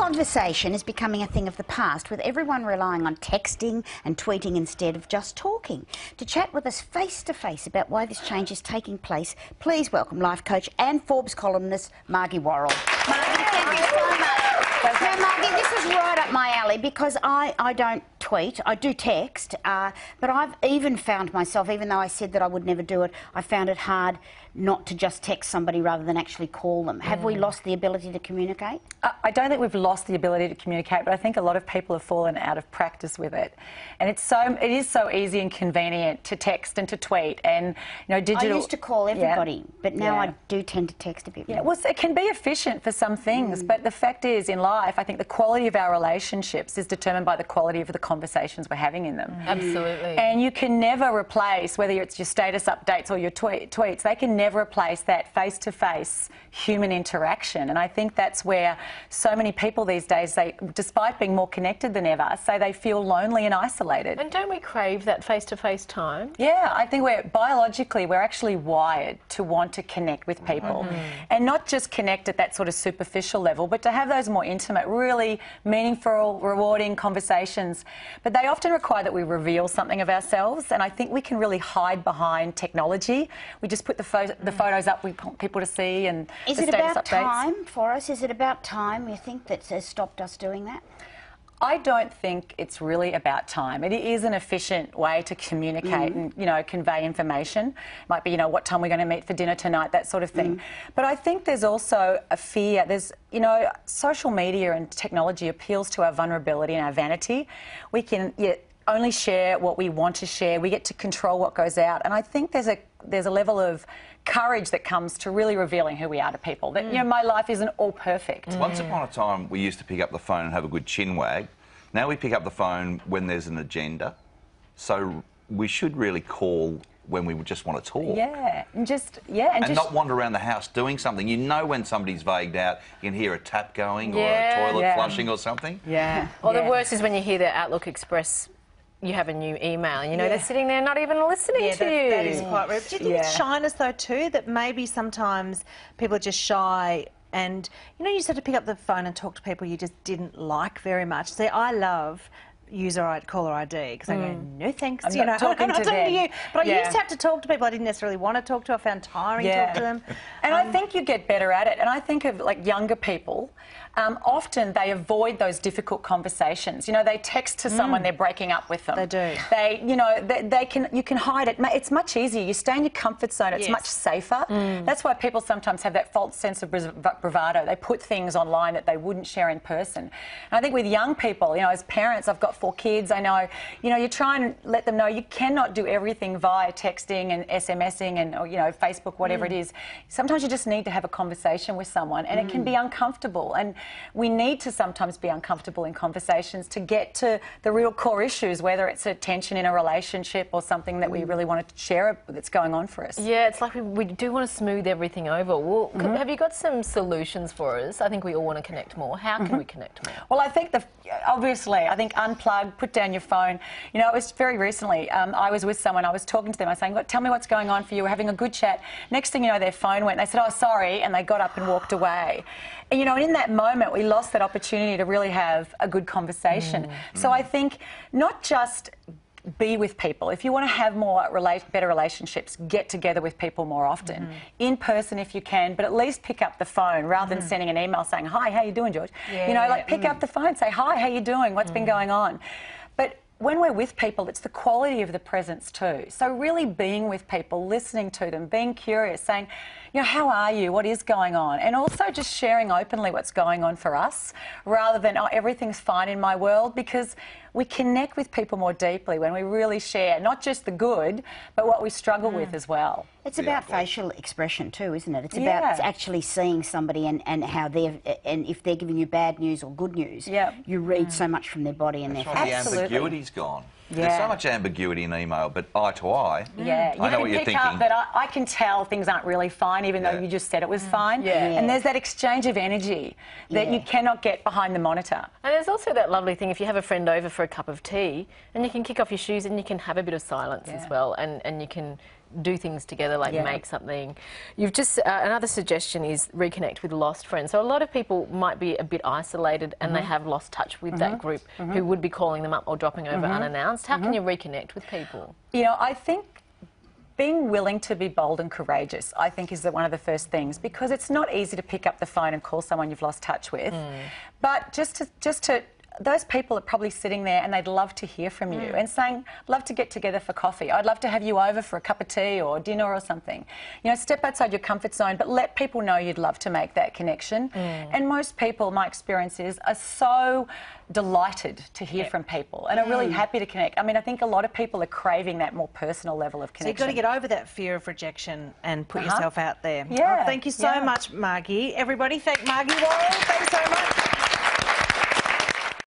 conversation is becoming a thing of the past, with everyone relying on texting and tweeting instead of just talking. To chat with us face-to-face about why this change is taking place, please welcome life coach and Forbes columnist Margie Warrell. Margie, thank you so much. Now, Margie, this is right up my alley because I don't tweet, I do text, but I've even found myself, even though I said that I would never do it, I found it hard not to just text somebody rather than actually call them. Have we lost the ability to communicate? I don't think we've lost the ability to communicate, but I think a lot of people have fallen out of practice with it. And it is so easy and convenient to text and to tweet, and digital. I used to call everybody, but now I do tend to text a bit more. Well, it can be efficient for some things, but the fact is, in life, I think the quality of our relationships is determined by the quality of the conversations we're having in them. Absolutely. And you can never replace, whether it's your status updates or your tweets, they can never replace that face-to-face human interaction. And I think that's where so many people these days, despite being more connected than ever, say they feel lonely and isolated. And don't we crave that face-to-face time? Yeah, I think biologically we're actually wired to want to connect with people. And not just connect at that sort of superficial level, but to have those more intimate, really meaningful, rewarding conversations. But they often require that we reveal something of ourselves, and I think we can really hide behind technology. We just put the photos up we want people to see, and is it about time for us? Is it about time, you think, that has stopped us doing that? I don't think it's really about time. It is an efficient way to communicate and, convey information. It might be, what time we're going to meet for dinner tonight, that sort of thing. But I think there's also a fear. There's, social media and technology appeals to our vulnerability and our vanity. We can only share what we want to share. We get to control what goes out. And I think there's a level of courage that comes to really revealing who we are to people. That, my life isn't all perfect. Once upon a time, we used to pick up the phone and have a good chin wag. Now we pick up the phone when there's an agenda. So we should really call when we just want to talk. Yeah, and not wander around the house doing something. You know when somebody's vagued out, you can hear a tap going or a toilet flushing or something. Yeah. Or the worst is when you hear the Outlook Express, you have a new email, and they're sitting there not even listening to you. That is quite rude. Do you think it's shyness, though, too, that maybe sometimes people are just shy and, you just have to pick up the phone and talk to people you just didn't like very much? See, I love caller ID, because I go, no thanks, I'm not talking to them. You. But I used to have to talk to people I didn't necessarily want to talk to. I found tiring to talk to them. And I think you get better at it. And I think of younger people, often they avoid those difficult conversations. They text to someone they're breaking up with them. They do. You can hide it. It's much easier. You stay in your comfort zone. It's much safer. That's why people sometimes have that false sense of bravado. They put things online that they wouldn't share in person. And I think with young people, as parents, I've got 4 kids. I know, you try and let them know you cannot do everything via texting and SMSing and Facebook, whatever it is. Sometimes you just need to have a conversation with someone, and it can be uncomfortable. And we need to sometimes be uncomfortable in conversations to get to the real core issues, whether it's a tension in a relationship or something that we really want to share that's going on for us. Yeah, it's like we do want to smooth everything over. Well, have you got some solutions for us? I think we all want to connect more. How can we connect more? Well, I think obviously, unplug, put down your phone. It was very recently, I was with someone, I was talking to them, I was saying, tell me what's going on for you, we're having a good chat. Next thing you know, their phone went, and they said, oh, sorry, and they got up and walked away. And, and in that moment, we lost that opportunity to really have a good conversation. So I think not just be with people. If you want to have better relationships, get together with people more often. In person if you can, but at least pick up the phone rather than sending an email saying, hi, how you doing, George? Pick up the phone, say, hi, how you doing? What's been going on? But when we're with people, it's the quality of the presence too. So really being with people, listening to them, being curious, saying, how are you? What is going on? And also just sharing openly what's going on for us, rather than, oh, everything's fine in my world, because we connect with people more deeply when we really share not just the good, but what we struggle with as well. It's about facial expression too, isn't it? It's about actually seeing somebody and how and if they're giving you bad news or good news, you read so much from their body and their face. The ambiguity's gone. There's so much ambiguity in email, but eye to eye, I know what you're thinking. Up that I can tell things aren't really fine, even though you just said it was fine. And there's that exchange of energy that you cannot get behind the monitor. And there's also that lovely thing, if you have a friend over for a cup of tea, and you can kick off your shoes and you can have a bit of silence as well, and you can do things together, like make something. You've just another suggestion is reconnect with lost friends. So a lot of people might be a bit isolated and they have lost touch with that group who would be calling them up or dropping over unannounced. How can you reconnect with people? You know, I think being willing to be bold and courageous, I think, is one of the first things, because it's not easy to pick up the phone and call someone you've lost touch with. But just to those people are probably sitting there and they'd love to hear from you and saying, love to get together for coffee. I'd love to have you over for a cup of tea or dinner or something. You know, step outside your comfort zone, but let people know you'd love to make that connection. And most people, my experience is, are so delighted to hear from people and are really happy to connect. I mean, I think a lot of people are craving that more personal level of connection. So you've got to get over that fear of rejection and put yourself out there. Yeah. Oh, thank you so much, Margie. Everybody, thank Margie Warrell. Thanks so much.